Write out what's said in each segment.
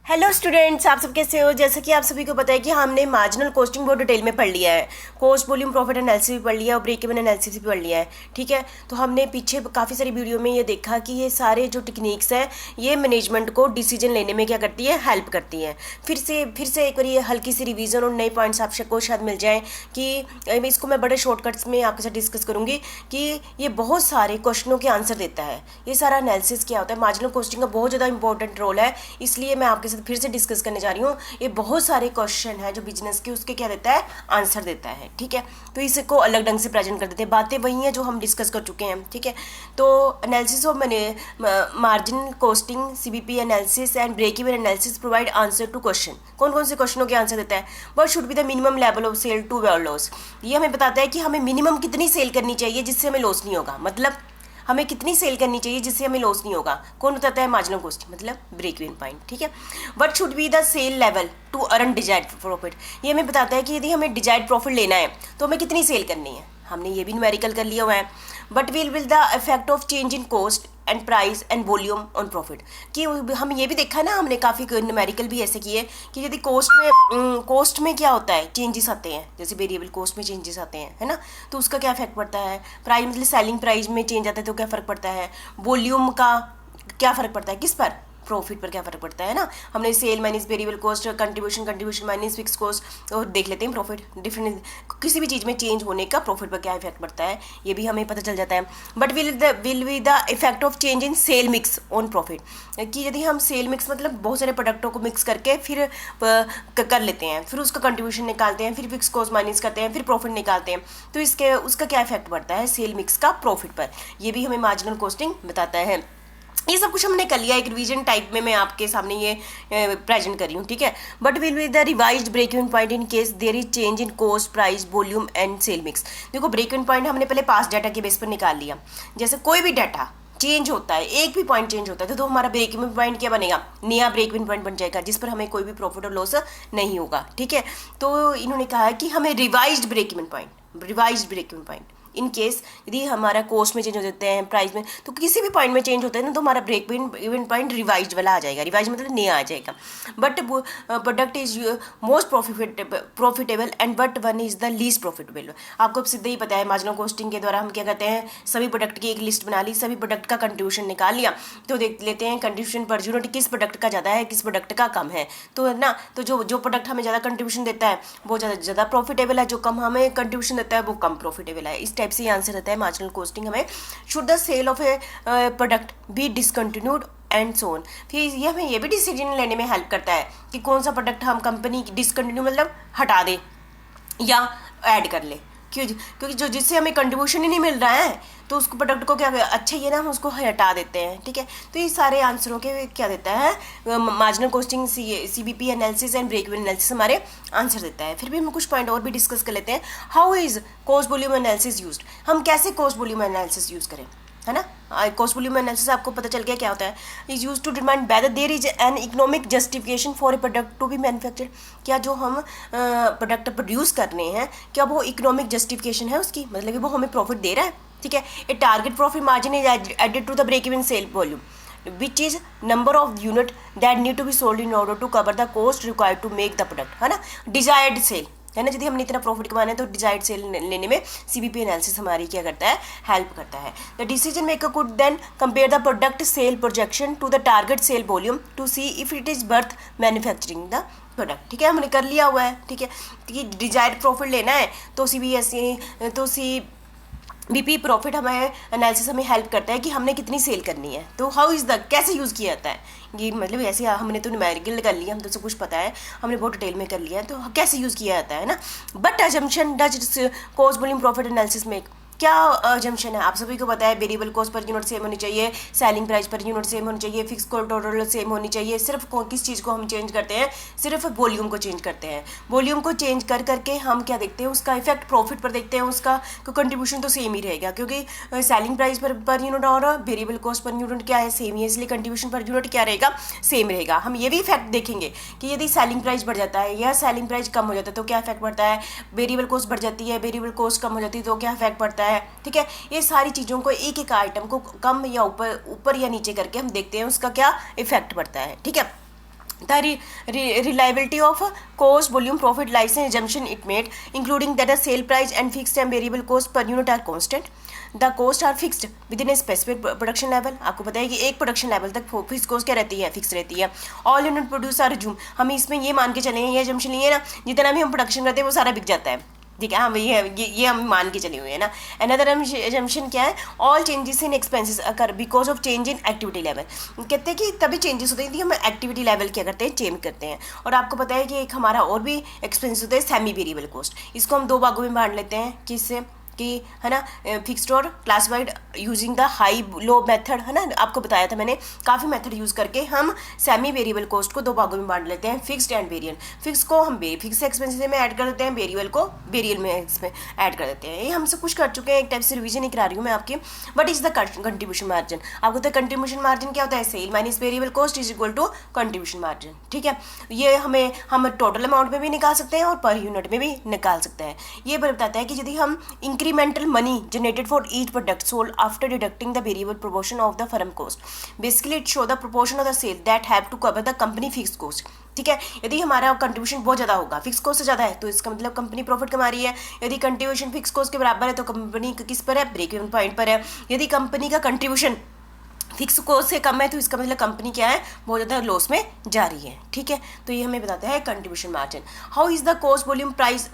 Hello students, आप सब कैसे हो। जैसा कि आप सभी को पता है कि हमने मार्जिनल कॉस्टिंग बहुत डिटेल में पढ़ लिया है। कॉस्ट वॉल्यूम प्रॉफिट एनालिसिस भी पढ़ लिया है और ब्रेक इवन एनालिसिस भी पढ़ लिया है। ठीक है, तो हमने पीछे काफ़ी सारी वीडियो में ये देखा कि ये सारे जो टेक्निक्स हैं ये मैनेजमेंट को डिसीजन लेने में क्या करती है, हेल्प करती है। फिर से एक बार ये हल्की सी रिवीजन और नए पॉइंट्स आपको शायद मिल जाएँ कि इसको मैं बड़े शॉर्टकट्स में आपके साथ डिस्कस करूँगी कि ये बहुत सारे क्वेश्चनों के आंसर देता है। ये सारा एनालिसिस क्या होता है, मार्जिनल कॉस्टिंग का बहुत ज़्यादा इंपॉर्टेंट रोल है। इसलिए मैं आपके फिर से डिस्कस करने जा रही हूँ। ये बहुत सारे क्वेश्चन है जो बिजनेस के उसके क्या देता है, आंसर देता है। ठीक है, तो इसको अलग ढंग से प्रेजेंट कर देते हैं। बातें वही हैं जो हम डिस्कस कर चुके हैं। ठीक है, तो analysis of margin costing, CBP analysis and break even analysis provide answer to question. कौन कौन से क्वेश्चनों के आंसर देता है। What should be the minimum level of sale to avoid loss. ये हमें बताता है कि हमें मिनिमम कितनी सेल करनी चाहिए जिससे हमें लॉस नहीं होगा। मतलब हमें कितनी सेल करनी चाहिए जिससे हमें लॉस नहीं होगा। कौन बताता है, मार्जिनल कॉस्ट, मतलब ब्रेक इवन पॉइंट। ठीक है, what should be the sale level to earn desired profit. ये हमें बताता है कि यदि हमें डिजायर्ड प्रॉफिट लेना है तो हमें कितनी सेल करनी है। हमने ये भी न्यूमेरिकल कर लिया हुआ है। But will the effect of change in cost and price and volume on profit. कि हम ये भी देखा ना, हमने काफ़ी न्यूमेरिकल भी ऐसे किए कि यदि कॉस्ट में क्या होता है, चेंजेस आते हैं, जैसे वेरिएबल कॉस्ट में चेंजेस आते हैं, है ना, तो उसका क्या इफेक्ट पड़ता है। प्राइस मतलब सेलिंग प्राइस में चेंज आता है तो क्या फ़र्क पड़ता है। वॉल्यूम का क्या फ़र्क पड़ता है, किस पर, प्रॉफिट पर क्या फ़र्क पड़ता है ना। हमने sale minus variable cost, contribution minus fix cost, और देख लेते हैं प्रॉफिट डिफरेंट किसी भी चीज़ में चेंज होने का प्रॉफिट पर क्या इफेक्ट पड़ता है, ये भी हमें पता चल जाता है। But will be the effect of change in sale mix on profit. कि यदि हम सेल मिक्स मतलब बहुत सारे प्रोडक्टों को मिक्स करके फिर कर लेते हैं, फिर उसका कंट्रीब्यूशन निकालते हैं, फिर फिक्स कॉस्ट माइनस करते हैं, फिर प्रॉफिट निकालते हैं, तो इसके उसका क्या इफेक्ट पड़ता है सेल मिक्स का प्रॉफिट पर। ये भी हमें मार्जिनल कॉस्टिंग बताता है। ये सब कुछ हमने कर लिया, एक रिवीजन टाइप में मैं आपके सामने ये प्रेजेंट कर रही हूँ। ठीक है, but will be the revised break even point in case there is change in cost, price, volume and sale mix. देखो, ब्रेक इवन पॉइंट हमने पहले पास डाटा के बेस पर निकाल लिया। जैसे कोई भी डाटा चेंज होता है, एक भी पॉइंट चेंज होता है तो हमारा ब्रेक इवन पॉइंट क्या बनेगा, नया ब्रेक इवन पॉइंट बन जाएगा जिस पर हमें कोई भी प्रॉफिट और लॉस नहीं होगा। ठीक है, तो इन्होंने कहा है कि हमें revised break even point in case यदि हमारा कॉस्ट में चेंज हो जाते हैं, प्राइस में, तो किसी भी पॉइंट में चेंज होता है ना, तो हमारा ब्रेक इवन पॉइंट रिवाइज वाला आ जाएगा। रिवाइज मतलब नया आ जाएगा। But product is most profitable and but one is the least profitable. आपको अब सीधे ही पता है, मार्जिनल कॉस्टिंग के द्वारा हम क्या करते हैं, सभी प्रोडक्ट की एक लिस्ट बना ली, सभी प्रोडक्ट का कंट्रीब्यूशन निकाल लिया, तो देख लेते हैं कंट्रीब्यूशन पर यूनिट किस प्रोडक्ट का ज़्यादा है, किस प्रोडक्ट का कम है। तो है ना, तो जो प्रोडक्ट हमें ज़्यादा कंट्रीब्यूशन देता है वो ज़्यादा प्रॉफिटेबल है, जो कम हमें कंट्रीब्यूशन देता है वो कम प्रॉफिटेबल है। इस टाइप से आंसर रहता है मार्जिनल कॉस्टिंग हमें। Should the sale of a product be discontinued and so on. फिर ये हमें ये भी डिसीजन लेने में हेल्प करता है कि कौन सा प्रोडक्ट हम कंपनी डिसकंटिन्यू मतलब हटा दे या ऐड कर ले। क्योंकि जो जिससे हमें कंट्रीब्यूशन ही नहीं मिल रहा है तो उसको प्रोडक्ट को क्या अच्छा ये ना हम उसको हटा देते हैं। ठीक है, तो ये सारे आंसरों के क्या देता है marginal costing, CBP analysis and break even analysis हमारे आंसर देता है। फिर भी हम कुछ पॉइंट और भी डिस्कस कर लेते हैं। How is cost volume analysis used. हम कैसे कॉस्ट वॉल्यूम एनालिसिस यूज़ करें, है ना। कॉस्ट वॉल्यूम एनालिसिस आपको पता चल गया क्या होता है। Is use to determine whether there is an economic justification for a product to be manufactured. क्या जो हम प्रोडक्ट प्रोड्यूस कर रहे हैं क्या वो इकोनॉमिक जस्टिफिकेशन है उसकी, मतलब कि वो हमें प्रॉफिट दे रहा है। ठीक है, A target profit margin is added to the break even sale volume which is number of unit that need to be sold in order to cover the cost required to make the product, है ना। Desired cell है ना, यदि हमने इतना profit कमाना है तो डिजायर्ड सेल लेने में सीबीपी एनालिसिस हमारी क्या करता है, हेल्प करता है। The decision maker could then compare the product sale projection to the target sale volume to see if it is worth manufacturing the product. ठीक है, हमने कर लिया हुआ है। ठीक है, कि डिजायर्ड प्रॉफिट लेना है तो बीपी प्रॉफिट हमें एनालिसिस हमें हेल्प करता है कि हमने कितनी सेल करनी है। तो हाउ इज़ द कैसे यूज़ किया जाता है ये, मतलब ऐसे हमने तो न्यूमेरिकल कर लिया, हम तो सब कुछ पता है, हमने बहुत डिटेल में कर लिया है, तो कैसे यूज़ किया जाता है ना। But assumption does cost volume profit analysis में क्या अजम्पशन है, आप सभी को पता है। Variable cost per unit same होनी चाहिए, selling price per unit same होनी चाहिए, फिक्स कॉस्ट टोटल सेम होनी चाहिए। सिर्फ किस चीज़ को हम चेंज करते हैं, सिर्फ वॉल्यूम को चेंज करते हैं। वॉल्यूम को चेंज कर करके हम क्या देखते हैं, उसका इफेक्ट प्रॉफिट पर देखते हैं। उसका कंट्रीब्यूशन तो सेम ही रहेगा क्योंकि सेलिंग प्राइस पर यूनिट और वेरिएबल कॉस्ट पर यूनिट क्या है, सेम ही है, इसलिए कंट्रीब्यूशन पर यूनिट क्या रहेगा, सेम रहेगा। हम ये भी इफेक्ट देखेंगे कि यदि सेलिंग प्राइस बढ़ जाता है या सेलिंग प्राइस कम हो जाता है तो क्या इफेक्ट पड़ता है। वेरिएबल कॉस्ट बढ़ जाती है, वेरिएबल कॉस्ट कम हो जाती है तो क्या इफेक्ट पड़ता है। ठीक है, ये सारी चीज़ों को एक एक आइटम को कम या ऊपर या नीचे करके हम देखते हैं उसका क्या इफेक्ट पड़ता है। ठीक है, The reliability of cost, volume, profit lies in assumption it made, including that the sale price and fixed and variable cost per unit are constant. The cost are fixed within a specific production level. आपको पता है कि एक production level तक fix cost क्या रहती है, fix रहती है. All unit produce are assume, हम इसमें ये मान के चले हैं, ये assumption लिए ना, जितना भी हम प्रोडक्शन करते हैं वो सारा बिक जाता है. ठीक है, हाँ ये हम मान के चले हुए हैं ना. अनदर assumption क्या है, all changes in expenses occur because of change in activity level. कहते हैं कि तभी चेंजेस होते हैं कि हम एक्टिविटी लेवल क्या करते हैं, चेंज करते हैं. और आपको पता है कि एक हमारा और भी एक्सपेंसेस होता है सेमी वेरिएबल कॉस्ट. इसको हम दो भागों में बांट लेते हैं, किससे कि है ना, फिक्स्ड और classified using the high low method, है ना. आपको बताया था मैंने, काफ़ी मेथड यूज़ करके हम सेमी वेरिएबल कॉस्ट को दो भागों में बांट लेते हैं, फिक्स्ड एंड वेरिएबल. फिक्स को हम फिक्स एक्सपेंसेस में ऐड कर देते हैं, वेरिएबल को वेरिएबल में इसमें ऐड कर देते हैं. ये हम सब कुछ कर चुके हैं, एक टाइप से रिवीजन ही करा रही हूँ मैं आपकी. But is the contribution margin. आपको पता है कंट्रीब्यूशन मार्जिन क्या होता है, sale minus variable cost is equal to contribution margin. ठीक है, ये हम टोटल अमाउंट में भी निकाल सकते हैं और पर यूनिट में भी निकाल सकते हैं. ये बताता है कि यदि हम incremental money generated for each product sold after deducting the variable proportion of the firm cost. Basically it show the proportion of the sale that have to cover the company fixed cost. ठीक है, यदि हमारा contribution बहुत ज़्यादा होगा, fix cost से ज़्यादा है, तो इसका मतलब कंपनी प्रॉफिट कमा रही है. यदि कंट्रीब्यूशन फिक्स कॉस्ट के बराबर है तो कंपनी किस पर है, ब्रेक इवन पॉइंट पर है. यदि कंपनी का कंट्रीब्यूशन फिक्स कॉस्ट से कम है तो इसका मतलब कंपनी क्या है, बहुत ज़्यादा लॉस में जा रही है. ठीक है, तो ये हमें बताता है contribution margin. How is the cost volume price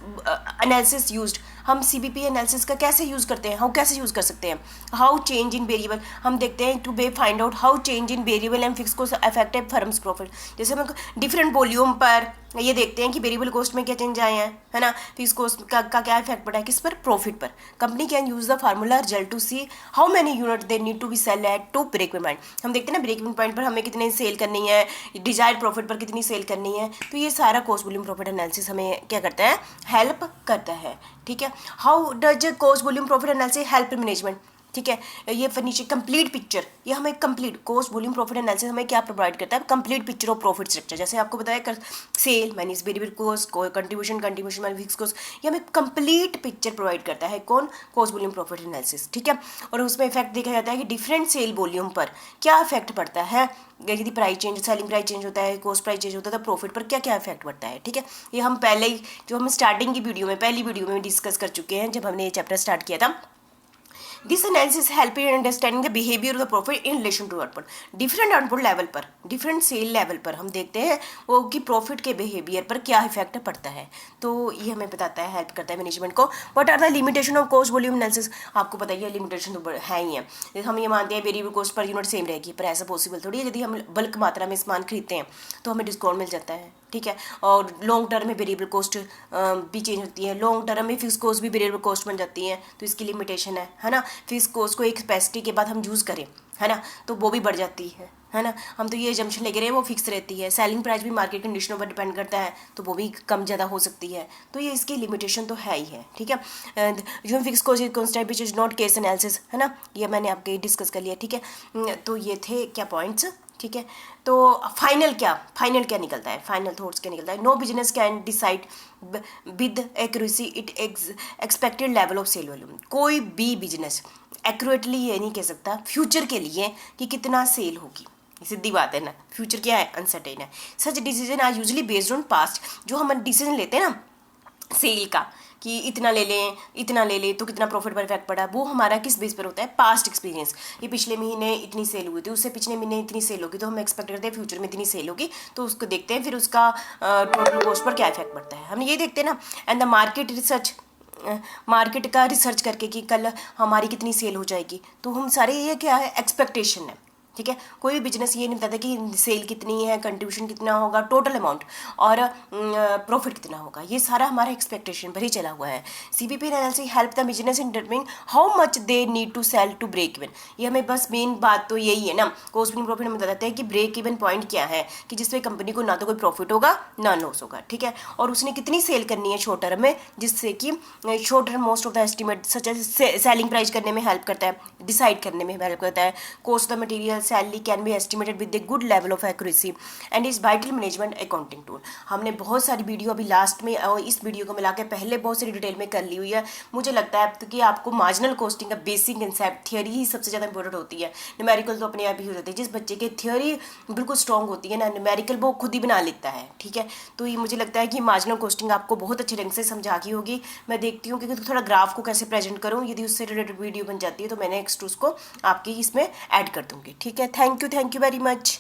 analysis used. हम सीबीपी एनालिसिस का कैसे यूज़ करते हैं, हाउ कैसे यूज़ कर सकते हैं. हाउ चेंज इन वेरिएबल, हम देखते हैं to be find out how change in variable and fix cost affected firm's profit. जैसे हम डिफरेंट वॉल्यूम पर ये देखते हैं कि वेरिएबल कॉस्ट में क्या चेंज आए हैं, है ना, फिक्स कॉस्ट का क्या इफेक्ट पड़ा है, किस पर, प्रॉफिट पर. Company can use the formula result to see how many unit they need to be sell at to break even point. हम देखते हैं ना, ब्रेक इवन पॉइंट पर हमें कितनी सेल करनी है, डिजायर्ड प्रॉफिट पर कितनी सेल करनी है. तो ये सारा कॉस्ट वॉल्यूम प्रॉफिट एनालिसिस हमें क्या करता है, हेल्प करता है. ठीक है, how does cost volume profit analysis help management. ठीक है, ये नीचे कंप्लीट पिक्चर, ये हमें complete cost volume profit analysis हमें क्या प्रोवाइड करता है, complete picture of profit structure. जैसे आपको बताया sale minus variable cost, contribution minus fix cost, ये हमें कंप्लीट पिक्चर प्रोवाइड करता है कौन, कॉस्ट वॉल्यूम प्रॉफिट एनालिसिस. ठीक है, और उसमें इफेक्ट देखा जाता है कि डिफरेंट सेल वॉल्यूम पर क्या इफेक्ट पड़ता है. यदि price change, selling price change होता है, कॉस्ट प्राइस चेंज होता है, तो प्रॉफिट पर क्या क्या इफेक्ट पड़ता है. ठीक है, ये हम पहले ही जो हम स्टार्टिंग की वीडियो में, पहली वीडियो में डिस्कस कर चुके हैं जब हमने ये चैप्टर स्टार्ट किया था. This analysis help in understanding the behaviour of the profit in relation to output. Different output level पर, डिफरेंट सेल लेवल पर हम देखते हैं वो कि प्रॉफिट के बिहेवियर पर क्या इफेक्ट पड़ता है. तो ये हमें बताता है, हेल्प करता है मैनेजमेंट को. What are the limitation of cost volume analysis. आपको पता ही है लिमिटेशन तो है ही है. हम ये मानते हैं variable cost per unit same रहेगी, पर ऐसा पॉसिबल थोड़ी है. यदि हम बल्क मात्रा में सामान खरीदते हैं तो हमें डिस्काउंट मिल जाता है. ठीक है, और लॉन्ग टर्म में वेरिएबल कॉस्ट भी चेंज होती है, लॉन्ग टर्म में फिक्स कॉस्ट भी वेरिएबल कॉस्ट बन जाती है. तो इसकी लिमिटेशन है ना. फिक्स कॉस्ट को एक कैपेसिटी के बाद हम यूज़ करें, है ना, तो वो भी बढ़ जाती है ना. हम तो ये जम्पशन लेके रहे हैं वो फिक्स रहती है. सेलिंग प्राइस भी मार्केट कंडीशनों पर डिपेंड करता है, तो वो भी कम ज़्यादा हो सकती है. तो ये इसकी लिमिटेशन तो है ही है. ठीक है, जो fix cost constant which is not case analysis, है ना, ये मैंने आपके डिस्कस कर लिया. ठीक है, तो ये थे क्या पॉइंट्स. ठीक है, तो फाइनल क्या निकलता है, फाइनल थॉट्स क्या निकलता है. No business can decide with accuracy it expected level of sale volume. कोई भी बिजनेस एक्यूरेटली ये नहीं कह सकता फ्यूचर के लिए कि कितना सेल होगी. सीधी बात है ना, फ्यूचर क्या है, अनसर्टेन है. Such decision are usually based on past. जो हम डिसीजन लेते हैं ना सेल का कि इतना ले लें तो कितना प्रॉफिट पर इफेक्ट पड़ा, वो हमारा किस बेस पर होता है, पास्ट एक्सपीरियंस. ये पिछले महीने इतनी सेल हुई थी, उससे पिछले महीने इतनी सेल होगी, तो हम एक्सपेक्ट करते हैं फ्यूचर में इतनी सेल होगी, तो उसको देखते हैं, फिर उसका टोटल कॉस्ट पर क्या इफेक्ट पड़ता है, हम ये देखते हैं ना. And the market research, market का रिसर्च करके कि कल हमारी कितनी सेल हो जाएगी. तो हम सारे ये क्या है, एक्सपेक्टेशन है. ठीक है, कोई भी बिजनेस ये नहीं बताता कि सेल कितनी है, कंट्रीब्यूशन कितना होगा, टोटल अमाउंट और प्रॉफिट कितना होगा. ये सारा हमारा एक्सपेक्टेशन पर ही चला हुआ है. CPP analysis help the business in determining how much they need to sell to break even. ये हमें बस मेन बात तो यही है ना, कॉस्ट वॉल्यूम प्रॉफिट हमें बताते हैं कि ब्रेक इवन पॉइंट क्या है, कि जिसमें कंपनी को ना तो कोई प्रॉफिट होगा ना लॉस होगा. ठीक है, और उसने कितनी सेल करनी है शॉर्ट टर्म में, जिससे कि short term most of the estimate such as selling price करने में हेल्प करता है, डिसाइड करने में हेल्प करता है. Cost of the material, salary can be estimated with a good level of accuracy and is vital management accounting tool. हमने बहुत सारी वीडियो अभी लास्ट में और इस वीडियो को मिला के पहले बहुत सारी डिटेल में कर ली हुई है। मुझे लगता है कि आपको मार्जिनल कॉस्टिंग का बेसिक कंसेप्ट थियोरी ही सबसे ज़्यादा इंपॉर्टेंट होती है, न्यूमेरिकल तो अपने आप ही हो जाती है। जिस बच्चे की थियोरी बिल्कुल स्ट्रॉन्ग होती है ना, न्यूमेरिकल वो खुद ही बना लेता है, ठीक है। तो ये मुझे लगता है कि मार्जिनल कॉस्टिंग आपको बहुत अच्छे ढंग से समझा की होगी। मैं देखती हूँ कि थोड़ा ग्राफ को कैसे प्रेजेंट करूँ, यदि उससे रिलेटेड वीडियो बन जाती है तो मैं नेक्स्ट उसको आपकी इसमें ऐड कर दूँगी, ठीक है। Thank you very much.